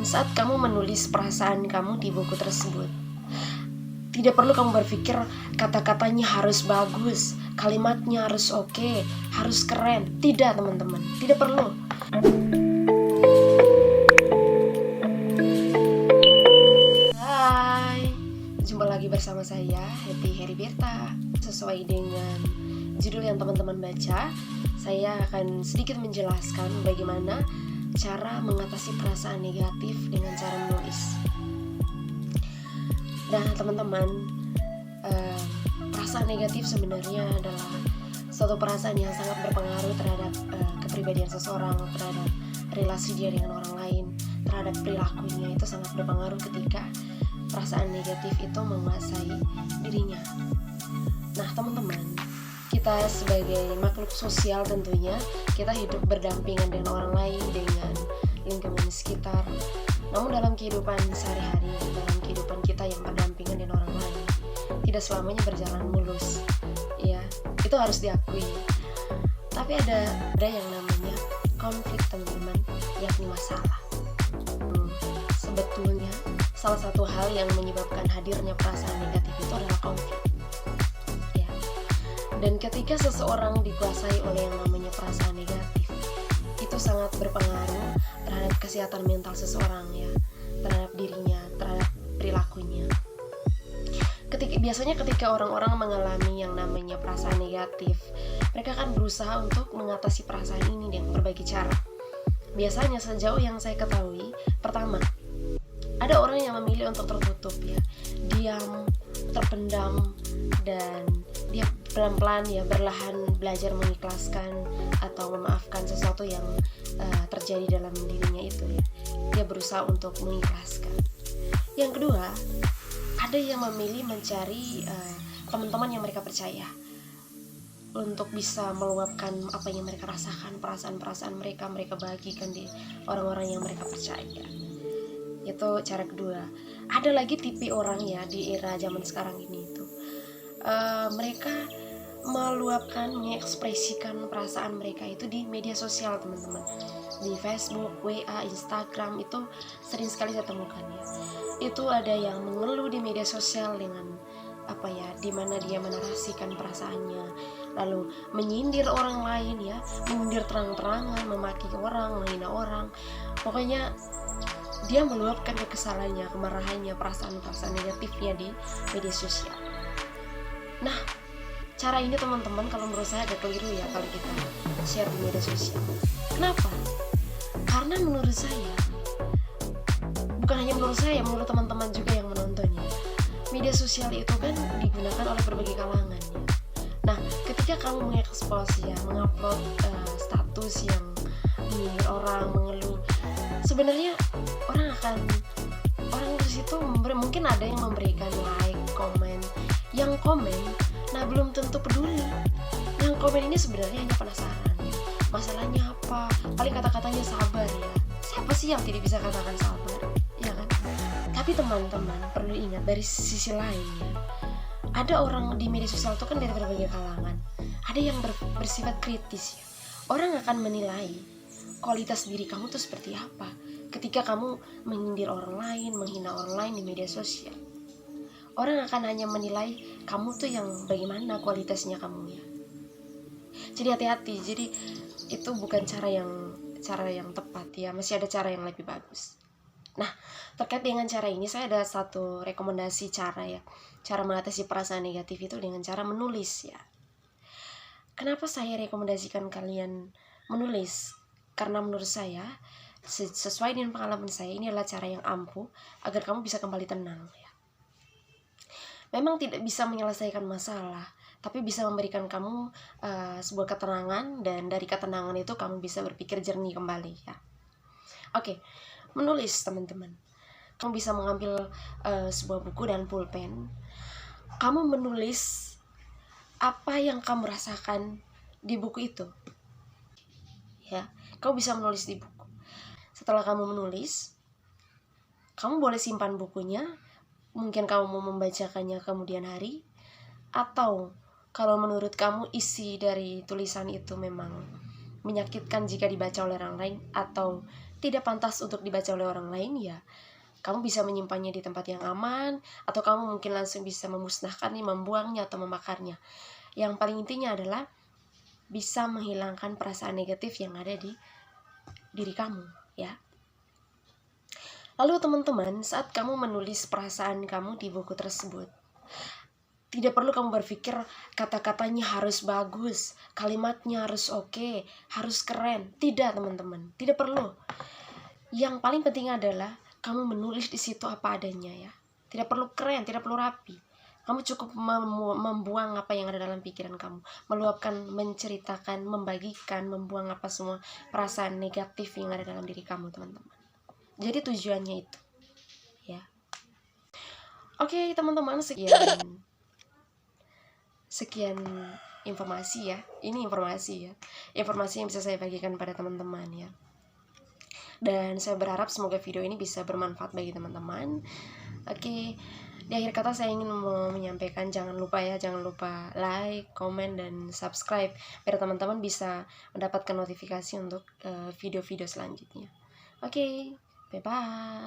saat kamu menulis perasaan kamu di buku tersebut. Tidak perlu kamu berpikir kata-katanya harus bagus, kalimatnya harus oke, harus keren. Tidak, teman-teman, tidak perlu. Hai, jumpa lagi bersama saya, Happy Heriberta. Sesuai dengan judul yang teman-teman baca, saya akan sedikit menjelaskan bagaimana cara mengatasi perasaan negatif dengan cara menulis. Nah, teman-teman, perasaan negatif sebenarnya adalah suatu perasaan yang sangat berpengaruh terhadap kepribadian seseorang, terhadap relasi dia dengan orang lain, terhadap perilakunya. Itu sangat berpengaruh ketika perasaan negatif itu menguasai dirinya. Nah, teman-teman, kita sebagai makhluk sosial tentunya kita hidup berdampingan dengan orang lain, dengan lingkungan sekitar. Namun dalam kehidupan sehari-hari, dalam kehidupan kita yang berdampingan dengan orang lain, tidak selamanya berjalan mulus. Ya, itu harus diakui. Tapi ada yang namanya konflik, teman-teman, yakni masalah. Sebetulnya salah satu hal yang menyebabkan hadirnya perasaan negatif itu adalah konflik. Ya. Dan ketika seseorang dikuasai oleh yang namanya perasaan negatif, itu sangat berpengaruh terhadap kesehatan mental seseorang, ya, terhadap dirinya, terhadap perilakunya. Biasanya ketika orang-orang mengalami yang namanya perasaan negatif, mereka akan berusaha untuk mengatasi perasaan ini dengan berbagai cara. Biasanya sejauh yang saya ketahui, pertama, ada orang yang memilih untuk tertutup, ya, diam, terpendam, dan dia pelan-pelan, ya, berlahan belajar mengikhlaskan atau memaafkan sesuatu yang terjadi dalam dirinya itu, ya. Dia berusaha untuk mengikhlaskan. Yang kedua, ada yang memilih mencari teman-teman yang mereka percaya untuk bisa meluapkan apa yang mereka rasakan, perasaan-perasaan mereka bagikan di orang-orang yang mereka percaya. Itu cara kedua. Ada lagi tipe orang, ya, di era zaman sekarang ini itu mereka meluapkan, mengekspresikan perasaan mereka itu di media sosial, teman-teman. Di Facebook, WA, Instagram itu sering sekali saya temukan, ya. Itu ada yang mengeluh di media sosial dengan dimana dia menarasikan perasaannya, lalu menyindir orang lain, ya, menyindir terang-terangan, memaki orang, menghina orang. Pokoknya dia meluapkan kekesalannya, kemarahannya, perasaan-perasaan negatifnya di media sosial. Nah, cara ini, teman-teman, kalau menurut saya agak keliru, ya, kalau kita share di media sosial. Kenapa? Karena menurut saya, bukan hanya menurut saya, menurut teman-teman juga yang menontonnya, media sosial itu kan digunakan oleh berbagai kalangan, ya. Nah, ketika kamu mengekspos, ya, mengupload status yang menyindir orang, mengeluh, sebenarnya orang di situ mungkin ada yang memberikan like, komen. Yang komen, nah, belum tentu peduli. Yang komen ini sebenarnya hanya penasaran, ya. Masalahnya apa? Paling kata-katanya sabar, ya. Siapa sih yang tidak bisa katakan sabar, ya kan? Tapi teman-teman perlu ingat dari sisi lain, ya, ada orang di media sosial itu kan dari berbagai kalangan. Ada yang bersifat kritis, ya. Orang akan menilai kualitas diri kamu tuh seperti apa ketika kamu menyindir orang lain, menghina orang lain di media sosial. Orang akan hanya menilai kamu tuh yang bagaimana kualitasnya kamu, ya. Jadi hati-hati. Jadi itu bukan cara yang tepat, ya. Masih ada cara yang lebih bagus. Nah, terkait dengan cara ini, saya ada satu rekomendasi cara, ya. Cara mengatasi perasaan negatif itu dengan cara menulis, ya. Kenapa saya rekomendasikan kalian menulis? Karena menurut saya, sesuai dengan pengalaman saya, ini adalah cara yang ampuh agar kamu bisa kembali tenang, ya. Memang tidak bisa menyelesaikan masalah, tapi bisa memberikan kamu sebuah ketenangan, dan dari ketenangan itu kamu bisa berpikir jernih kembali, ya. Oke, menulis, teman-teman. Kamu bisa mengambil sebuah buku dan pulpen. Kamu menulis apa yang kamu rasakan di buku itu, ya. Kamu bisa menulis di buku. Setelah kamu menulis, kamu boleh simpan bukunya. Mungkin kamu mau membacakannya kemudian hari, atau kalau menurut kamu isi dari tulisan itu memang menyakitkan jika dibaca oleh orang lain, atau tidak pantas untuk dibaca oleh orang lain, ya kamu bisa menyimpannya di tempat yang aman, atau kamu mungkin langsung bisa memusnahkannya, membuangnya, atau memakarnya. Yang paling intinya adalah bisa menghilangkan perasaan negatif yang ada di diri kamu, ya. Lalu teman-teman, saat kamu menulis perasaan kamu di buku tersebut, tidak perlu kamu berpikir kata-katanya harus bagus, kalimatnya harus oke, harus keren. Tidak, teman-teman, tidak perlu. Yang paling penting adalah kamu menulis di situ apa adanya, ya. Tidak perlu keren, tidak perlu rapi. Kamu cukup membuang apa yang ada dalam pikiran kamu, meluapkan, menceritakan, membagikan, membuang apa semua perasaan negatif yang ada dalam diri kamu, teman-teman. Jadi tujuannya itu, ya. Oke, teman-teman, sekian informasi, ya. Ini informasi, ya. Informasi yang bisa saya bagikan pada teman-teman, ya. Dan saya berharap semoga video ini bisa bermanfaat bagi teman-teman. Oke, di akhir kata saya ingin menyampaikan jangan lupa like, komen, dan subscribe biar teman-teman bisa mendapatkan notifikasi untuk video-video selanjutnya. Oke, bye-bye.